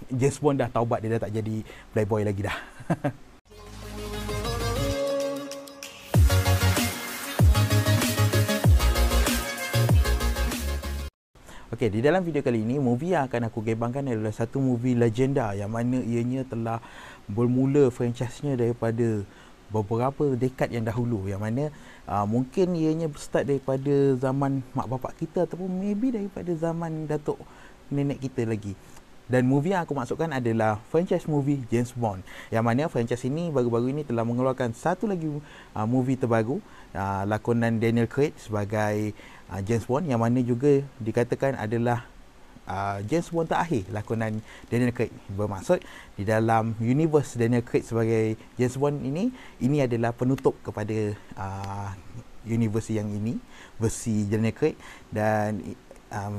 James Bond dah taubat, dia dah tak jadi playboy lagi dah. Okey, di dalam video kali ini, movie yang akan aku gebangkan adalah satu movie legenda yang mana ianya telah bermula franchise-nya daripada beberapa dekad yang dahulu, yang mana mungkin ianya start daripada zaman mak bapak kita ataupun maybe daripada zaman datuk nenek kita lagi. Dan movie yang aku maksudkan adalah franchise movie James Bond, yang mana franchise ini baru-baru ini telah mengeluarkan satu lagi movie terbaru, lakonan Daniel Craig sebagai James Bond, yang mana juga dikatakan adalah James Bond terakhir lakonan Daniel Craig. Bermaksud di dalam universe Daniel Craig sebagai James Bond ini adalah penutup kepada universe yang ini, versi Daniel Craig. Dan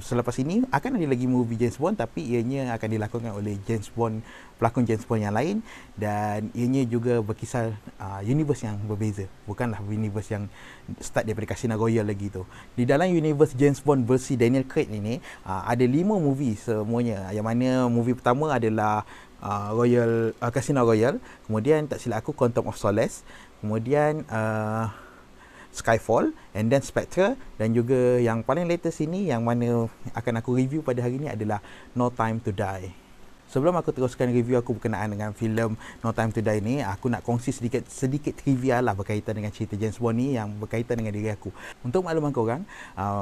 selepas ini akan ada lagi movie James Bond, tapi ianya akan dilakukan oleh James Bond, pelakon James Bond yang lain, dan ianya juga berkisar universe yang berbeza, bukanlah universe yang start daripada Casino Royale lagi tu. Di dalam universe James Bond versi Daniel Craig ini ada 5 movie semuanya, yang mana movie pertama adalah Casino Royale, kemudian tak silap aku Quantum of Solace, kemudian Skyfall, and then Spectre, dan juga yang paling latest ini yang mana akan aku review pada hari ini adalah No Time to Die. Sebelum aku teruskan review aku berkenaan dengan filem No Time to Die ni, aku nak kongsi sedikit trivia lah berkaitan dengan cerita James Bond ni yang berkaitan dengan diri aku. Untuk makluman korang,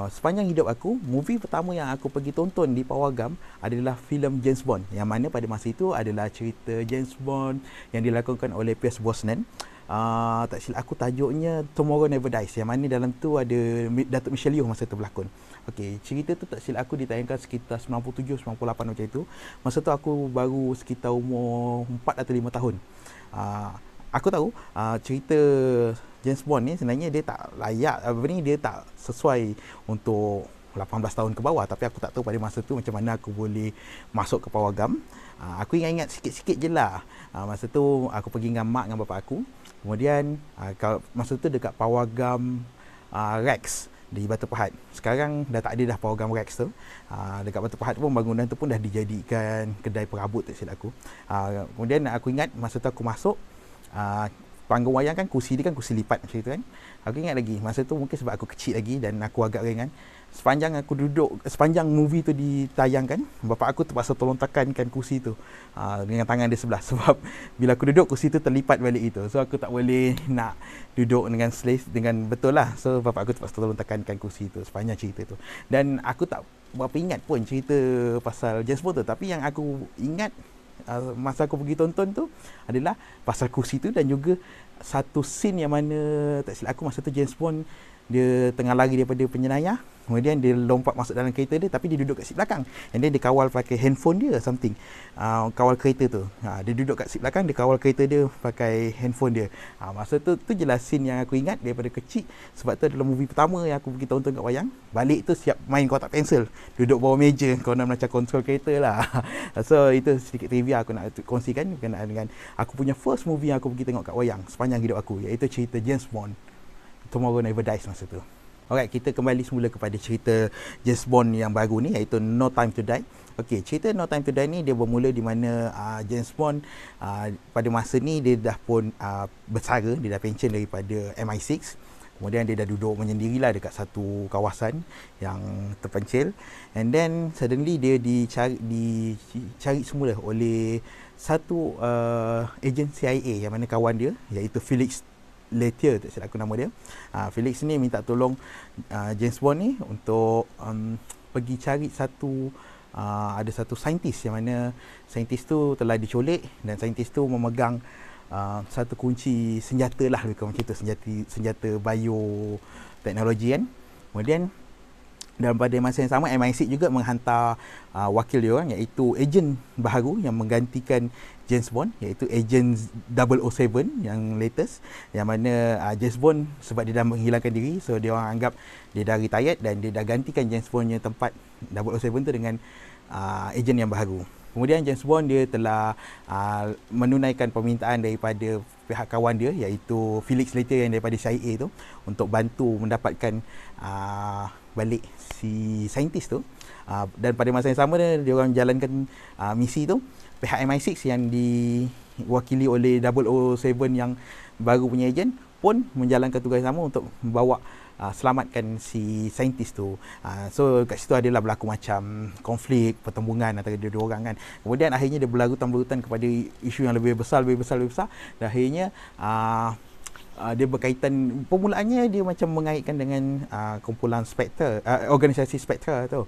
sepanjang hidup aku, movie pertama yang aku pergi tonton di Pawagam adalah filem James Bond, yang mana pada masa itu adalah cerita James Bond yang dilakonkan oleh Pierce Brosnan. Tak silap aku tajuknya Tomorrow Never Dies, yang mana dalam tu ada Datuk Michelle Yeoh masa tu berlakon. Okey, cerita tu tak silap aku ditayangkan sekitar 97-98 macam itu. Masa tu aku baru sekitar umur 4 atau 5 tahun. Aku tahu cerita James Bond ni sebenarnya dia tak layak, dia tak sesuai untuk 18 tahun ke bawah, tapi aku tak tahu pada masa tu macam mana aku boleh masuk ke Pawagam. Aku ingat sikit-sikit je lah. Masa tu aku pergi dengan mak dengan bapak aku. Kemudian masa tu dekat Pawagam Rex di Batu Pahat. Sekarang dah tak ada dah Pawagam Rex tu. Dekat Batu Pahat pun bangunan tu pun dah dijadikan kedai perabot, tak silap aku. Kemudian aku ingat masa tu aku masuk, panggung wayang kan kursi dia kan kursi lipat macam tu kan. Aku ingat lagi masa tu mungkin sebab aku kecil lagi dan aku agak ringan. Sepanjang aku duduk, sepanjang movie tu ditayangkan, bapak aku terpaksa tolong tekankan kursi tu dengan tangan dia sebelah, sebab bila aku duduk kursi tu terlipat balik itu. So aku tak boleh nak duduk dengan dengan betul lah. So bapak aku terpaksa tolong tekankan kursi tu sepanjang cerita tu. Dan aku tak berapa ingat pun cerita pasal James Bond tu, tapi yang aku ingat masa aku pergi tonton tu adalah pasal kursi tu, dan juga satu scene yang mana tak silap aku masa tu James Bond dia tengah lari daripada penjenayah, kemudian dia lompat masuk dalam kereta dia, tapi dia duduk kat seat belakang, and then dia kawal pakai handphone dia something, kawal kereta tu. Dia duduk kat seat belakang, dia kawal kereta dia pakai handphone dia. Masa tu jelas scene yang aku ingat daripada kecil, sebab tu adalah movie pertama yang aku pergi tonton kat wayang. Balik tu siap main kotak pensel, duduk bawah meja, kau nak macam kontrol kereta lah. So itu sedikit trivia aku nak kongsikan berkenaan dengan aku punya first movie yang aku pergi tengok kat wayang sepanjang hidup aku, iaitu cerita James Bond Tomorrow Never Dies masa tu. Alright, kita kembali semula kepada cerita James Bond yang baru ni, iaitu No Time to Die. Okey, cerita No Time to Die ni dia bermula di mana James Bond pada masa ni dia dah pun bersara, dia dah pension daripada MI6. Kemudian dia dah duduk menyendirilah dekat satu kawasan yang terpencil, and then suddenly dia dicari semula oleh satu ejen CIA yang mana kawan dia, iaitu Felix Leiter, tak silap aku nama dia. Felix ni minta tolong James Bond ni untuk pergi cari ada satu saintis, yang mana saintis tu telah diculik, dan saintis tu memegang satu kunci senjata lah, lebih kurang macam tu, senjata bioteknologi kan. Kemudian dan pada masa yang sama MI6 juga menghantar wakil dia orang, iaitu ejen baharu yang menggantikan James Bond, iaitu ejen 007 yang latest, yang mana James Bond sebab dia dah menghilangkan diri, so dia orang anggap dia dah retired, dan dia dah gantikan James Bond punya tempat 007 tu dengan ejen yang baharu. Kemudian James Bond dia telah menunaikan permintaan daripada pihak kawan dia, iaitu Felix Leiter yang daripada CIA tu, untuk bantu mendapatkan balik si saintis tu. Dan pada masa yang sama dia orang jalankan misi tu, pihak MI6 yang diwakili oleh 007 yang baru punya ejen pun menjalankan tugas sama untuk membawa selamatkan si saintis tu. So kat situ adalah berlaku macam konflik, pertembungan antara dua orang kan. Kemudian akhirnya dia berlarutan kepada isu yang lebih besar. Dan akhirnya dia berkaitan, permulaannya dia macam mengaitkan dengan kumpulan Spectre, organisasi Spectre tu.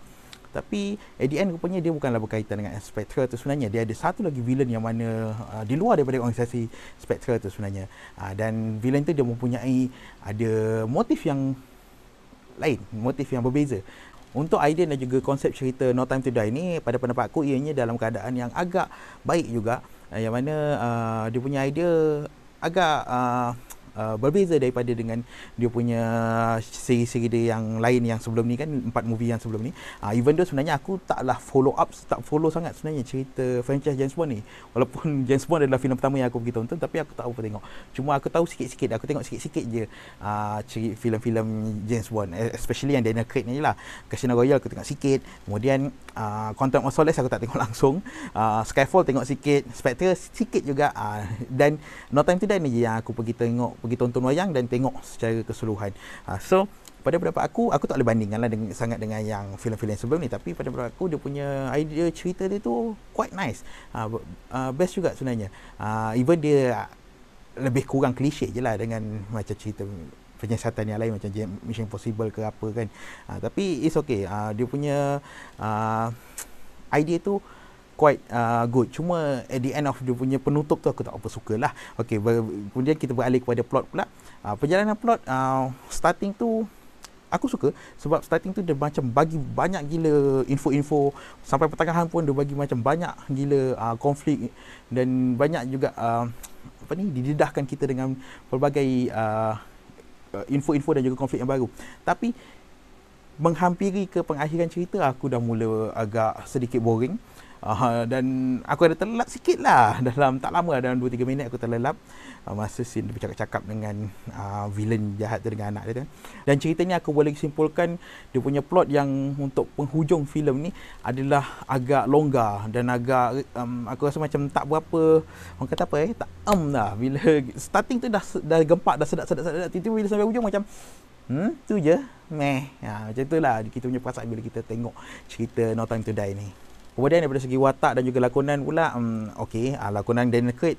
Tapi at the end rupanya dia bukanlah berkaitan dengan Spectre tu sebenarnya. Dia ada satu lagi villain yang mana di luar daripada organisasi Spectre tu sebenarnya. Dan villain tu dia mempunyai ada motif yang lain, motif yang berbeza. Untuk idea dan juga konsep cerita No Time to Die ni, pada pendapat aku ianya dalam keadaan yang agak baik juga, yang mana dia punya idea agak berbeza daripada dengan dia punya seri-seri dia yang lain yang sebelum ni kan, 4 movie yang sebelum ni. Even though sebenarnya aku tak follow sangat sebenarnya cerita franchise James Bond ni. Walaupun James Bond adalah filem pertama yang aku pergi tonton, tapi aku tak apa tengok. Cuma aku tahu sikit-sikit, aku tengok sikit-sikit je filem-filem James Bond, especially yang Daniel Craig ni je lah. Casino Royale aku tengok sikit, kemudian Quantum of Solace aku tak tengok langsung, Skyfall tengok sikit, Spectre sikit juga, dan No Time to Die ni je yang aku pergi tonton wayang dan tengok secara keseluruhan. So pada pendapat aku tak boleh bandingkan lah sangat dengan yang filem-filem sebelum ni, tapi pada pendapat aku dia punya idea cerita dia tu quite nice, best juga sebenarnya. Even dia lebih kurang klise je lah dengan macam cerita penyiasatan yang lain macam Mission Impossible ke apa kan, tapi it's okay. Dia punya idea tu quite good. Cuma at the end of dia punya penutup tu aku tak apa suka lah. Okay, kemudian kita beralih kepada plot pula. Perjalanan plot, starting tu aku suka sebab starting tu dia macam bagi banyak gila info-info, sampai pertengahan pun dia bagi macam banyak gila konflik, dan banyak juga didedahkan kita dengan pelbagai info-info dan juga konflik yang baru. Tapi menghampiri ke pengakhiran cerita, aku dah mula agak sedikit boring. Dan aku ada terlelap sikit lah, tak lama, dalam 2-3 minit aku terlelap masa scene dia bercakap-cakap dengan villain jahat tu dengan anak dia tu. Dan cerita ni aku boleh simpulkan dia punya plot yang untuk penghujung filem ni adalah agak longgar dan agak aku rasa macam tak berapa, orang kata apa tak lah. Bila starting tu dah gempak, dah sedap, tiba-tiba bila sampai hujung macam tu je macam tu lah kita punya perasaan bila kita tengok cerita No Time to Die ni. Kemudian daripada segi watak dan juga lakonan pula, okey, lakonan Daniel Craig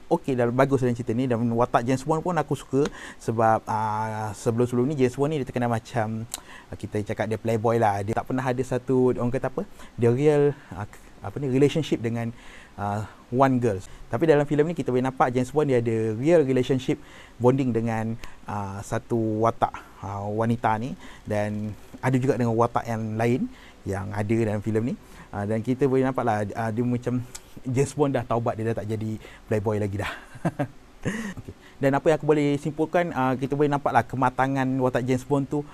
okey, dah bagus dalam cerita ni, dan watak James Bond pun aku suka sebab sebelum-sebelum ni James Bond ni dia terkenal macam kita cakap dia playboy lah, dia tak pernah ada satu, orang kata apa, dia real relationship dengan one girl. Tapi dalam filem ni kita boleh nampak James Bond dia ada real relationship bonding dengan satu watak wanita ni, dan ada juga dengan watak yang lain yang ada dalam filem ni. Dan kita boleh nampak lah dia macam James Bond dah taubat, dia dah tak jadi playboy lagi dah. Okay. Dan apa yang aku boleh simpulkan, kita boleh nampak lah kematangan watak James Bond tu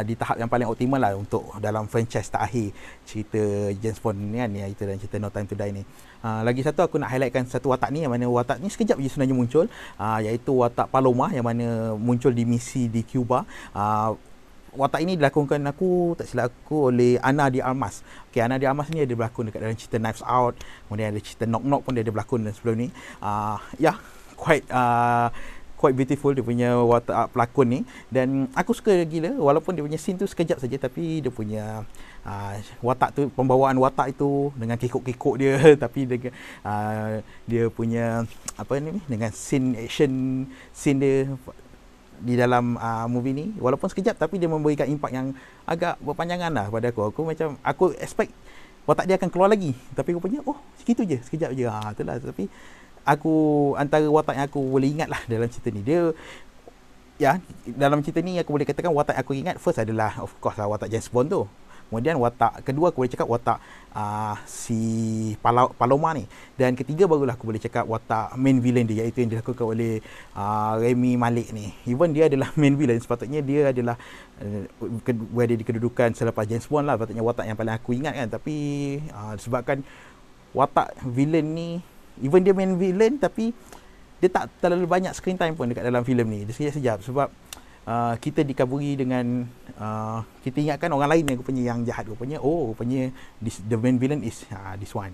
di tahap yang paling optimal lah untuk dalam franchise terakhir cerita James Bond ni kan, iaitu dalam cerita No Time to Die ni. Lagi satu aku nak highlightkan satu watak ni, yang mana watak ni sekejap je sebenarnya muncul, iaitu watak Paloma yang mana muncul di misi di Cuba. Watak ini dilakonkan, aku tak silap aku, oleh Ana de Armas. Okay, Ana de Armas ni ada berlakon dekat dalam cerita Knives Out, kemudian ada cerita Knock Knock pun dia ada berlakon dan sebelum ni. Quite beautiful dia punya watak pelakon ni, dan aku suka gila walaupun dia punya scene tu sekejap saja, tapi dia punya watak tu, pembawaan watak itu dengan kekok-kekok dia tapi dengan dia punya dengan scene action scene dia di dalam movie ni, walaupun sekejap tapi dia memberikan impak yang agak berpanjangan lah pada aku. Aku expect watak dia akan keluar lagi, tapi rupanya segitu je, sekejap je. Itulah. Tapi aku, antara watak yang aku boleh ingat lah dalam cerita ni, dia dalam cerita ni aku boleh katakan watak aku ingat first adalah of course lah watak James Bond tu. Kemudian watak kedua aku boleh cakap watak si Paloma ni, dan ketiga barulah aku boleh cakap watak main villain dia, iaitu yang dilakukan oleh Rami Malek ni. Even dia adalah main villain, sepatutnya dia adalah berada di kedudukan selepas James Bond lah, sepatutnya watak yang paling aku ingat kan. Tapi disebabkan watak villain ni, even dia main villain, tapi dia tak terlalu banyak screen time pun dekat dalam filem ni. Dia sekejap-sekejap sebab kita dikaburi dengan kita ingatkan orang lain yang rupanya yang jahat, rupanya rupanya the main villain is this one.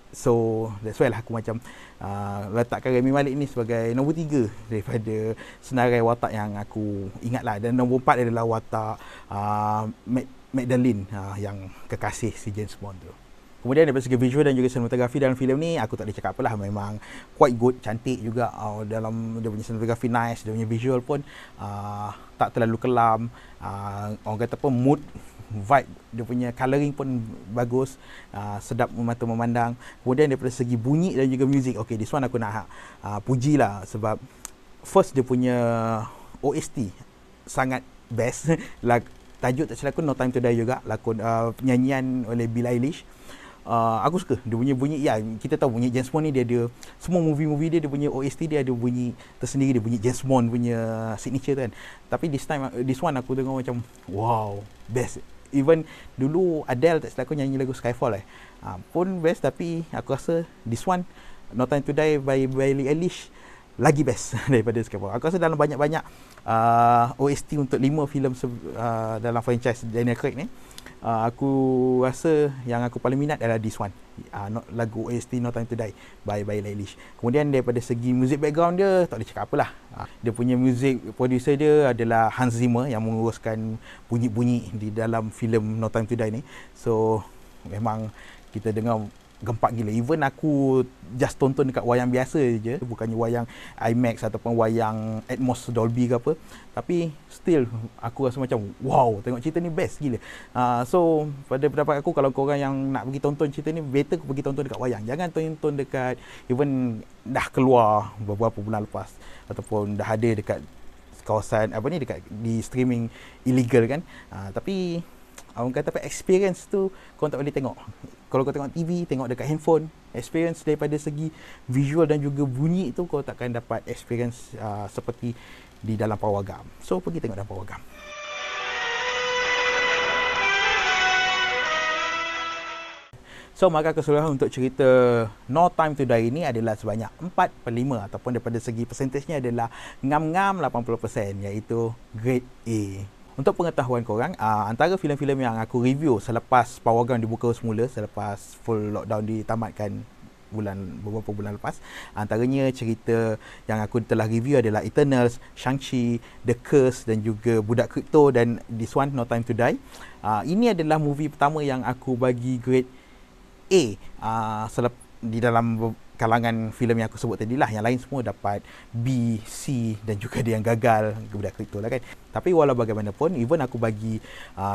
So that's why lah aku macam letakkan Rami Malek ni sebagai nombor 3 daripada senarai watak yang aku ingat lah. Dan nombor 4 adalah watak Magdalene, yang kekasih si James Bond tu. Kemudian daripada segi visual dan juga sinematografi dalam filem ni, aku tak boleh cakap apalah, memang quite good, cantik juga. Dalam dia punya sinematografi nice, dia punya visual pun tak terlalu kelam. Orang kata pun mood, vibe, dia punya colouring pun bagus, sedap mata memandang. Kemudian daripada segi bunyi dan juga muzik, okay, this one aku nak puji lah, sebab first dia punya OST sangat best. Tajuk tak silap aku No Time To Die juga, lakon penyanyian oleh Billie Eilish. Aku suka dia punya bunyi. Ya, kita tahu bunyi James Bond ni dia ada, semua movie-movie dia punya OST dia ada bunyi tersendiri, dia bunyi James Bond punya signature kan. Tapi this one aku dengar macam wow, best. Even dulu Adele tak silap aku nyanyi lagu Skyfall pun best, tapi aku rasa this one No Time To Die by Billie Eilish lagi best daripada Skyfall. Aku rasa dalam banyak-banyak OST untuk 5 filem dalam franchise Daniel Craig ni, aku rasa yang aku paling minat adalah this one, lagu OST No Time To Die by Billie Eilish. Kemudian daripada segi music background dia, tak boleh cakap apalah. Dia punya music producer dia adalah Hans Zimmer yang menguruskan bunyi-bunyi di dalam filem No Time To Die ni. So memang kita dengar gempak gila. Even aku just tonton dekat wayang biasa je, bukannya wayang IMAX ataupun wayang Atmos Dolby ke apa, tapi still aku rasa macam wow, tengok cerita ni best gila. So pada pendapat aku, kalau korang yang nak pergi tonton cerita ni, better pergi tonton dekat wayang, jangan tonton dekat even dah keluar beberapa bulan lepas ataupun dah ada dekat kawasan dekat di streaming illegal kan. Tapi orang kata experience tu korang tak boleh tengok. Kalau kau tengok TV, tengok dekat handphone, experience daripada segi visual dan juga bunyi tu kau takkan dapat experience seperti di dalam pawagam. So pergi tengok dalam pawagam. So maka keseluruhan untuk cerita No Time To Die ini adalah sebanyak 4/5, ataupun daripada segi persentasenya adalah ngam-ngam 80%, iaitu grade A. Untuk pengetahuan korang, antara filem-filem yang aku review selepas pawagam dibuka semula, selepas full lockdown ditamatkan beberapa bulan lepas, antaranya cerita yang aku telah review adalah Eternals, Shang-Chi, The Curse dan juga Budak Kripto, dan this one No Time To Die. Ini adalah movie pertama yang aku bagi grade A di dalam kalangan filem yang aku sebut tadi lah. Yang lain semua dapat B, C dan juga dia yang gagal, Budak Kripto lah kan. Tapi walau bagaimanapun, even aku bagi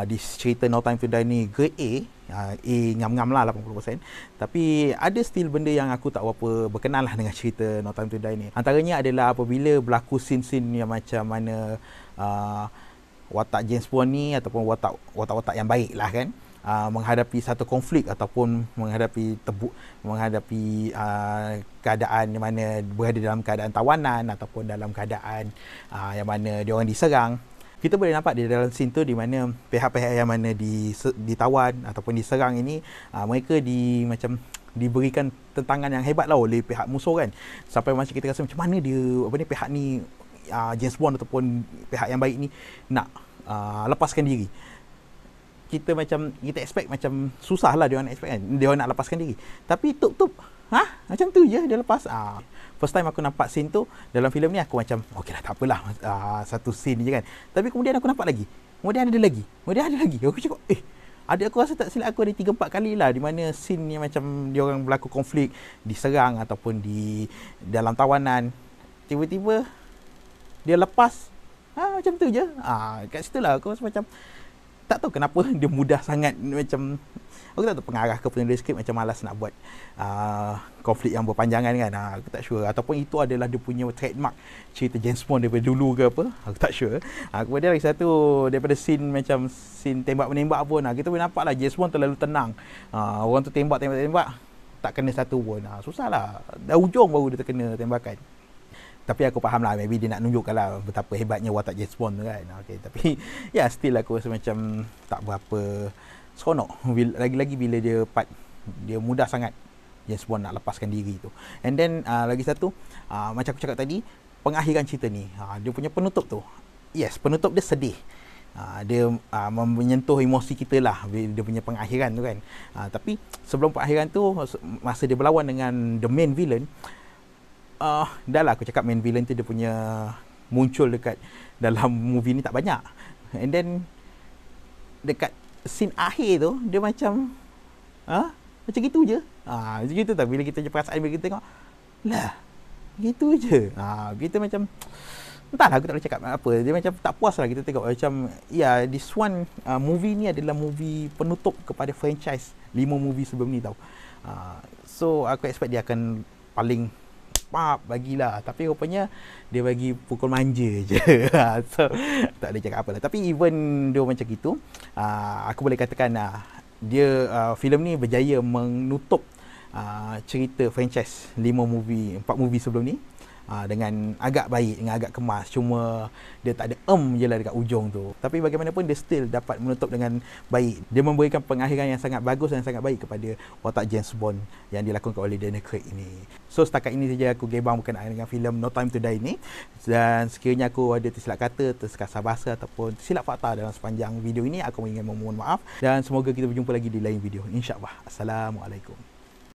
di cerita No Time To Die ni grade A ngam-ngam lah 80%, tapi ada still benda yang aku tak berapa berkenan lah dengan cerita No Time To Die ni. Antaranya adalah apabila berlaku scene-scene yang macam mana watak James Bond ni ataupun watak-watak yang baik lah kan, menghadapi satu konflik ataupun menghadapi keadaan di mana berada dalam keadaan tawanan ataupun dalam keadaan yang mana dia orang diserang. Kita boleh nampak di dalam scene tu di mana pihak-pihak yang mana ditawan ataupun diserang ini, mereka macam diberikan tentangan yang hebat lah oleh pihak musuh kan, sampai macam kita rasa macam mana pihak ni James Bond ataupun pihak yang baik ni nak lepaskan diri. Kita expect macam susah lah dia orang expect kan, dia orang nak lepaskan diri, tapi macam tu je dia lepas. First time aku nampak scene tu dalam filem ni, aku macam okey lah, tak apalah, satu scene je kan. Tapi kemudian aku nampak lagi, kemudian ada lagi, aku cakap aku rasa tak silap aku ada 3-4 kali lah di mana scene ni macam dia orang berlaku konflik, diserang ataupun di dalam tawanan, tiba-tiba dia lepas macam tu je. Kat situ lah aku rasa macam tak tahu kenapa dia mudah sangat, macam aku tak tahu pengarah ke penulis skrip macam malas nak buat konflik yang berpanjangan kan. Aku tak sure, ataupun itu adalah dia punya trademark cerita James Bond daripada dulu ke apa, aku tak sure. Kemudian lagi satu, daripada scene macam scene tembak-menembak pun, kita boleh nampak lah James Bond terlalu tenang. Orang tu tembak tak kena satu pun. Susah lah, dah ujung baru dia terkena tembakan. Tapi aku faham lah, maybe dia nak tunjukkan lah betapa hebatnya watak James Bond tu kan. Okay, tapi ya still aku rasa macam tak berapa seronok. Lagi-lagi bila dia mudah sangat James Bond nak lepaskan diri tu. And then lagi satu, macam aku cakap tadi, pengakhiran cerita ni. Dia punya penutup tu, yes, penutup dia sedih. Dia menyentuh emosi kita lah, dia punya pengakhiran tu kan. Tapi sebelum pengakhiran tu, masa dia berlawan dengan the main villain, dah lah aku cakap main villain tu dia punya muncul dekat dalam movie ni tak banyak. And then dekat scene akhir tu dia macam macam gitu je. Macam gitu tau, bila kita perasaan bila kita tengok, lah gitu je. Kita macam entahlah, aku tak boleh cakap apa. Dia macam tak puas lah kita tengok. Macam, this one movie ni adalah movie penutup kepada franchise 5 movie sebelum ni tau. So aku expect dia akan paling bagilah. Tapi rupanya dia bagi pukul manja je. So tak boleh cakap apa lah. Tapi even dia macam gitu, aku boleh katakan dia filem ni berjaya menutup cerita franchise 4 movie sebelum ni dengan agak baik, dengan agak kemas. Cuma dia tak ada je lah dekat ujung tu. Tapi bagaimanapun dia still dapat menutup dengan baik. Dia memberikan pengakhiran yang sangat bagus dan sangat baik kepada watak James Bond yang dilakonkan oleh Daniel Craig ini. So setakat ini saja aku gebang berkenaan dengan filem No Time to Die ni. Dan sekiranya aku ada tersilap kata, tersekasar bahasa ataupun tersilap fakta dalam sepanjang video ini, aku ingin memohon maaf. Dan semoga kita berjumpa lagi di lain video, InsyaAllah. Assalamualaikum.